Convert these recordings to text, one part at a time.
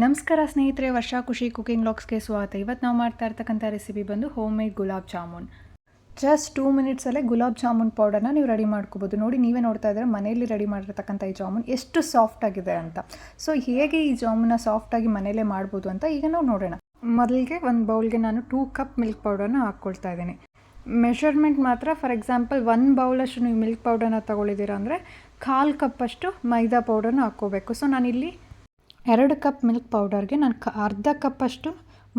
ನಮಸ್ಕಾರ ಸ್ನೇಹಿತರೆ, ವರ್ಷಾ ಖುಷಿ ಕುಕಿಂಗ್ ಲಾಗ್ಸ್ಗೆ ಸ್ವಾಗತ. ಇವತ್ತು ನಾವು ಮಾಡ್ತಾ ಇರ್ತಕ್ಕಂಥ ರೆಸಿಪಿ ಬಂದು home made gulab jamun. Just 2 ಮಿನಿಟ್ಸಲ್ಲೇ gulab jamun ಪೌಡರ್ನ ನೀವು ರೆಡಿ ಮಾಡ್ಕೋಬೋದು. ನೋಡಿ, ನೀವೇ ನೋಡ್ತಾ ಇದ್ದಾರೆ ಮನೆಯಲ್ಲಿ ರೆಡಿ ಮಾಡಿರ್ತಕ್ಕಂಥ ಈ ಜಾಮೂನ್ ಎಷ್ಟು ಸಾಫ್ಟಾಗಿದೆ ಅಂತ. ಸೊ ಹೇಗೆ ಈ ಜಾಮೂನ ಸಾಫ್ಟಾಗಿ ಮನೆಯಲ್ಲೇ ಮಾಡ್ಬೋದು ಅಂತ ಈಗ ನಾವು ನೋಡೋಣ. ಮೊದಲಿಗೆ ಒಂದು ಬೌಲ್ಗೆ ನಾನು 2 ಕಪ್ ಮಿಲ್ಕ್ ಪೌಡರ್ನ ಹಾಕ್ಕೊಳ್ತಾ ಇದ್ದೀನಿ. ಮೆಷರ್ಮೆಂಟ್ ಮಾತ್ರ ಫಾರ್ ಎಕ್ಸಾಂಪಲ್ 1 ಬೌಲಷ್ಟು ನೀವು ಮಿಲ್ಕ್ ಪೌಡರ್ನ ತೊಗೊಳಿದ್ದೀರ ಅಂದರೆ 1/4 ಕಪ್ಪಷ್ಟು ಮೈದಾ ಪೌಡರ್ನ ಹಾಕ್ಕೋಬೇಕು. ಸೊ ನಾನಿಲ್ಲಿ 2 ಕಪ್ ಮಿಲ್ಕ್ ಪೌಡರ್ಗೆ ನಾನು ಅರ್ಧ ಕಪ್ಪಷ್ಟು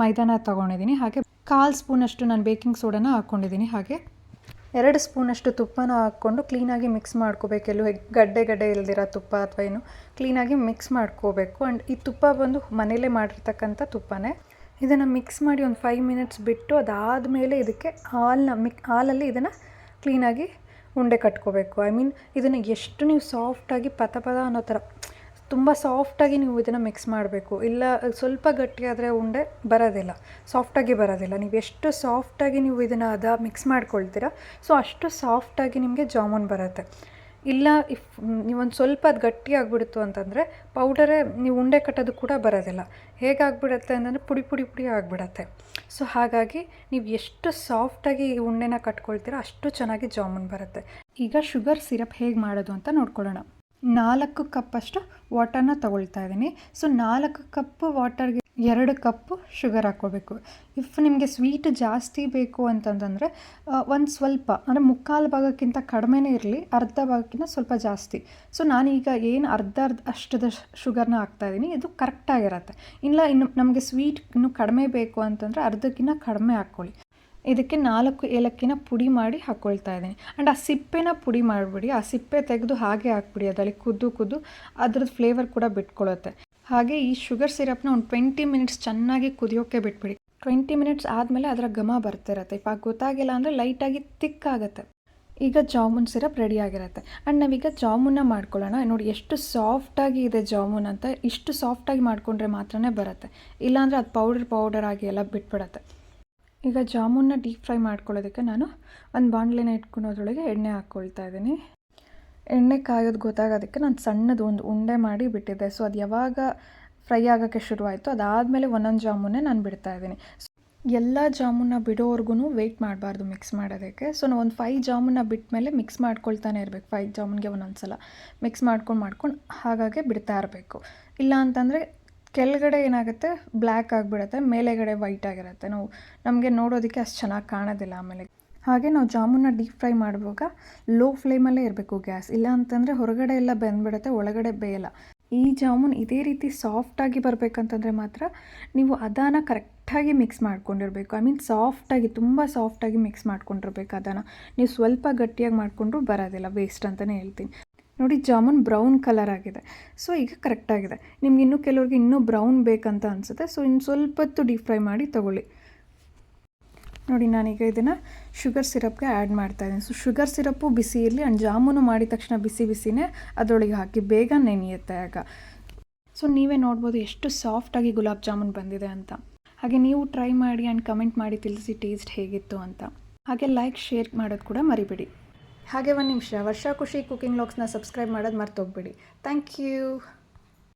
ಮೈದಾನ ತೊಗೊಂಡಿದ್ದೀನಿ. ಹಾಗೆ 1/4 ಸ್ಪೂನಷ್ಟು ನಾನು ಬೇಕಿಂಗ್ ಸೋಡಾನ ಹಾಕ್ಕೊಂಡಿದ್ದೀನಿ. ಹಾಗೆ 2 ಸ್ಪೂನಷ್ಟು ತುಪ್ಪನ ಹಾಕ್ಕೊಂಡು ಕ್ಲೀನಾಗಿ ಮಿಕ್ಸ್ ಮಾಡ್ಕೋಬೇಕು. ಎಲ್ಲೂ ಗಡ್ಡೆ ಇಲ್ದಿರೋ ತುಪ್ಪ ಅಥವಾ ಏನು ಕ್ಲೀನಾಗಿ ಮಿಕ್ಸ್ ಮಾಡ್ಕೋಬೇಕು. ಆ್ಯಂಡ್ ಈ ತುಪ್ಪ ಬಂದು ಮನೇಲೇ ಮಾಡಿರ್ತಕ್ಕಂಥ ತುಪ್ಪನೇ. ಇದನ್ನು ಮಿಕ್ಸ್ ಮಾಡಿ ಒಂದು 5 ಮಿನಿಟ್ಸ್ ಬಿಟ್ಟು ಅದಾದಮೇಲೆ ಇದಕ್ಕೆ ಹಾಲಲ್ಲಿ ಇದನ್ನು ಕ್ಲೀನಾಗಿ ಉಂಡೆ ಕಟ್ಕೋಬೇಕು. ಇದನ್ನು ಎಷ್ಟು ನೀವು ಸಾಫ್ಟಾಗಿ ಪದ ಅನ್ನೋ ಥರ ತುಂಬ ಸಾಫ್ಟಾಗಿ ನೀವು ಇದನ್ನು ಮಿಕ್ಸ್ ಮಾಡಬೇಕು. ಇಲ್ಲ ಸ್ವಲ್ಪ ಗಟ್ಟಿಯಾದರೆ ಉಂಡೆ ಬರೋದಿಲ್ಲ, ಸಾಫ್ಟಾಗಿ ಬರೋದಿಲ್ಲ. ನೀವು ಎಷ್ಟು ಸಾಫ್ಟಾಗಿ ನೀವು ಇದನ್ನು ಮಿಕ್ಸ್ ಮಾಡ್ಕೊಳ್ತೀರಾ ಸೊ ಅಷ್ಟು ಸಾಫ್ಟಾಗಿ ನಿಮಗೆ ಜಾಮೂನ್ ಬರುತ್ತೆ. ಇಲ್ಲ ನೀವೊಂದು ಸ್ವಲ್ಪ ಅದು ಗಟ್ಟಿ ಆಗಿಬಿಡ್ತು ಅಂತಂದರೆ ಪೌಡರೇ ನೀವು ಉಂಡೆ ಕಟ್ಟೋದು ಕೂಡ ಬರೋದಿಲ್ಲ. ಹೇಗಾಗ್ಬಿಡುತ್ತೆ ಅಂತಂದರೆ ಪುಡಿ ಆಗಿಬಿಡತ್ತೆ. ಸೊ ಹಾಗಾಗಿ ನೀವು ಎಷ್ಟು ಸಾಫ್ಟಾಗಿ ಈ ಉಂಡೆನ ಕಟ್ಕೊಳ್ತೀರಾ ಅಷ್ಟು ಚೆನ್ನಾಗಿ ಜಾಮೂನ್ ಬರುತ್ತೆ. ಈಗ ಶುಗರ್ ಸಿರಪ್ ಹೇಗೆ ಮಾಡೋದು ಅಂತ ನೋಡ್ಕೊಳ್ಳೋಣ. 4 ಕಪ್ಪಷ್ಟು ವಾಟರ್ನ ತೊಗೊಳ್ತಾ ಇದ್ದೀನಿ. ಸೊ 4 ಕಪ್ ವಾಟರ್ಗೆ 2 ಕಪ್ಪು ಶುಗರ್ ಹಾಕ್ಕೋಬೇಕು. ಇಫ್ ನಿಮಗೆ ಸ್ವೀಟ್ ಜಾಸ್ತಿ ಬೇಕು ಅಂತಂದರೆ ಒಂದು ಸ್ವಲ್ಪ ಅಂದರೆ 3/4 ಭಾಗಕ್ಕಿಂತ ಕಡಿಮೆನೇ ಇರಲಿ, ಅರ್ಧ ಭಾಗಕ್ಕಿಂತ ಸ್ವಲ್ಪ ಜಾಸ್ತಿ. ಸೊ ನಾನೀಗ ಏನು ಅರ್ಧ ಅಷ್ಟದ ಶುಗರ್ನ ಹಾಕ್ತಾಯಿದ್ದೀನಿ, ಇದು ಕರೆಕ್ಟಾಗಿರುತ್ತೆ. ಇನ್ನು ನಮಗೆ ಸ್ವೀಟ್ ಇನ್ನೂ ಕಡಿಮೆ ಬೇಕು ಅಂತಂದರೆ ಅರ್ಧಕ್ಕಿಂತ ಕಡಿಮೆ ಹಾಕ್ಕೊಳ್ಳಿ. ಇದಕ್ಕೆ 4 ಏಲಕ್ಕಿನ ಪುಡಿ ಮಾಡಿ ಹಾಕ್ಕೊಳ್ತಾ ಇದ್ದೀನಿ. ಆ್ಯಂಡ್ ಆ ಸಿಪ್ಪೆನ ಪುಡಿ ಮಾಡಿಬಿಡಿ. ಆ ಸಿಪ್ಪೆ ತೆಗೆದು ಹಾಗೆ ಹಾಕ್ಬಿಡಿ. ಅದರಲ್ಲಿ ಕುದ್ದು ಅದ್ರದ್ದು ಫ್ಲೇವರ್ ಕೂಡ ಬಿಟ್ಕೊಳ್ಳುತ್ತೆ. ಹಾಗೆ ಈ ಶುಗರ್ ಸಿರಪ್ನ ಒಂದು 20 ಮಿನಿಟ್ಸ್ ಚೆನ್ನಾಗಿ ಕುದಿಯೋಕ್ಕೆ ಬಿಟ್ಬಿಡಿ. 20 ಮಿನಿಟ್ಸ್ ಆದಮೇಲೆ ಅದರ ಘಮ ಬರ್ತಿರತ್ತೆ. ಇವಾಗ ಗೊತ್ತಾಗಿಲ್ಲ ಅಂದರೆ ಲೈಟಾಗಿ ತಿಕ್ಕಾಗುತ್ತೆ. ಈಗ ಜಾಮೂನ್ ಸಿರಪ್ ರೆಡಿಯಾಗಿರುತ್ತೆ. ಆ್ಯಂಡ್ ನಾವೀಗ ಜಾಮೂನ್ನ ಮಾಡ್ಕೊಳ್ಳೋಣ. ನೋಡಿ ಎಷ್ಟು ಸಾಫ್ಟಾಗಿ ಇದೆ ಜಾಮೂನ್ ಅಂತ. ಇಷ್ಟು ಸಾಫ್ಟಾಗಿ ಮಾಡಿಕೊಂಡ್ರೆ ಮಾತ್ರನೇ ಬರುತ್ತೆ, ಇಲ್ಲಾಂದರೆ ಅದು ಪೌಡರ್ ಆಗಿ ಎಲ್ಲ ಬಿಟ್ಬಿಡತ್ತೆ. ಈಗ ಜಾಮೂನ್ನ ಡೀಪ್ ಫ್ರೈ ಮಾಡ್ಕೊಳ್ಳೋದಕ್ಕೆ ನಾನು ಒಂದು ಬಾಣಲೆನ ಇಟ್ಕೊಳೋದ್ರೊಳಗೆ ಎಣ್ಣೆ ಹಾಕ್ಕೊಳ್ತಾ ಇದ್ದೀನಿ. ಎಣ್ಣೆ ಕಾಯೋದು ಗೊತ್ತಾಗೋದಕ್ಕೆ ನಾನು ಸಣ್ಣದು ಒಂದು ಉಂಡೆ ಮಾಡಿ ಬಿಟ್ಟಿದ್ದೆ. ಸೊ ಅದು ಯಾವಾಗ ಫ್ರೈ ಆಗೋಕ್ಕೆ ಶುರುವಾಯಿತು ಅದಾದಮೇಲೆ ಒಂದೊಂದು ಜಾಮೂನೇ ನಾನು ಬಿಡ್ತಾ ಇದ್ದೀನಿ. ಎಲ್ಲ ಜಾಮೂನ್ನ ಬಿಡೋವರೆಗೂ ವೆಯ್ಟ್ ಮಾಡಬಾರ್ದು ಮಿಕ್ಸ್ ಮಾಡೋದಕ್ಕೆ. ಸೊ ನಾವು ಒಂದು 5 ಜಾಮೂನ್ನ ಬಿಟ್ಟ ಮೇಲೆ ಮಿಕ್ಸ್ ಮಾಡ್ಕೊಳ್ತಾನೆ ಇರಬೇಕು. 5 ಜಾಮೂನ್ಗೆ ಒಂದೊಂದು ಸಲ ಮಿಕ್ಸ್ ಮಾಡ್ಕೊಂಡು ಹಾಗಾಗಿ ಬಿಡ್ತಾ ಇರಬೇಕು. ಇಲ್ಲ ಅಂತಂದರೆ ಕೆಳಗಡೆ ಏನಾಗುತ್ತೆ, ಬ್ಲ್ಯಾಕ್ ಆಗಿಬಿಡುತ್ತೆ, ಮೇಲೆಗಡೆ ವೈಟ್ ಆಗಿರುತ್ತೆ. ನಮಗೆ ನೋಡೋದಕ್ಕೆ ಅಷ್ಟು ಚೆನ್ನಾಗಿ ಕಾಣೋದಿಲ್ಲ. ಆಮೇಲೆ ಹಾಗೆ ನಾವು ಜಾಮೂನ್ನ ಡೀಪ್ ಫ್ರೈ ಮಾಡುವಾಗ ಲೋ ಫ್ಲೇಮಲ್ಲೇ ಇರಬೇಕು ಗ್ಯಾಸ್. ಇಲ್ಲ ಅಂತಂದರೆ ಹೊರಗಡೆ ಎಲ್ಲ ಬೆಂದ್ಬಿಡುತ್ತೆ, ಒಳಗಡೆ ಬೇಯಲ್ಲ. ಈ ಜಾಮೂನ್ ಇದೇ ರೀತಿ ಸಾಫ್ಟಾಗಿ ಬರಬೇಕಂತಂದರೆ ಮಾತ್ರ ನೀವು ಅದನ್ನು ಕರೆಕ್ಟಾಗಿ ಮಿಕ್ಸ್ ಮಾಡ್ಕೊಂಡಿರಬೇಕು. ಸಾಫ್ಟಾಗಿ, ತುಂಬ ಸಾಫ್ಟಾಗಿ ಮಿಕ್ಸ್ ಮಾಡ್ಕೊಂಡಿರ್ಬೇಕು. ಅದನ್ನು ನೀವು ಸ್ವಲ್ಪ ಗಟ್ಟಿಯಾಗಿ ಮಾಡಿಕೊಂಡ್ರೂ ಬರೋದಿಲ್ಲ, ವೇಸ್ಟ್ ಅಂತಲೇ ಹೇಳ್ತೀನಿ. ನೋಡಿ, ಜಾಮೂನ್ ಬ್ರೌನ್ ಕಲರ್ ಆಗಿದೆ. ಸೊ ಈಗ ಕರೆಕ್ಟಾಗಿದೆ. ನಿಮ್ಗೆ ಕೆಲವ್ರಿಗೆ ಇನ್ನೂ ಬ್ರೌನ್ ಬೇಕಂತ ಅನಿಸುತ್ತೆ. ಸೊ ಇನ್ನು ಸ್ವಲ್ಪ ಹೊತ್ತು ಡೀಪ್ ಫ್ರೈ ಮಾಡಿ ತೊಗೊಳ್ಳಿ. ನೋಡಿ, ನಾನೀಗ ಇದನ್ನು ಶುಗರ್ ಸಿರಪ್ಗೆ ಆ್ಯಡ್ ಮಾಡ್ತಾಯಿದ್ದೀನಿ. ಸೊ ಶುಗರ್ ಸಿರಪ್ಪು ಬಿಸಿ ಇರಲಿ. ಆ್ಯಂಡ್ ಜಾಮೂನು ಮಾಡಿದ ತಕ್ಷಣ ಬಿಸಿನೇ ಅದರೊಳಗೆ ಹಾಕಿ ಬೇಗ ನೆನೆಯುತ್ತೆ ಆಗ. ಸೊ ನೀವೇ ನೋಡ್ಬೋದು ಎಷ್ಟು ಸಾಫ್ಟಾಗಿ ಗುಲಾಬ್ ಜಾಮೂನ್ ಬಂದಿದೆ ಅಂತ. ಹಾಗೆ ನೀವು ಟ್ರೈ ಮಾಡಿ ಆ್ಯಂಡ್ ಕಮೆಂಟ್ ಮಾಡಿ ತಿಳಿಸಿ ಟೇಸ್ಟ್ ಹೇಗಿತ್ತು ಅಂತ. ಹಾಗೆ ಲೈಕ್, ಶೇರ್ ಮಾಡೋದು ಕೂಡ ಮರಿಬೇಡಿ. ಹಾಗೆ ಒಂದು ನಿಮಿಷ, ವರ್ಷಾ ಖುಷಿ ಕುಕಿಂಗ್ ಲಾಗ್ಸ್ನ ಸಬ್ಸ್ಕ್ರೈಬ್ ಮಾಡೋದು ಮರ್ತೋಗ್ಬೇಡಿ. Thank you.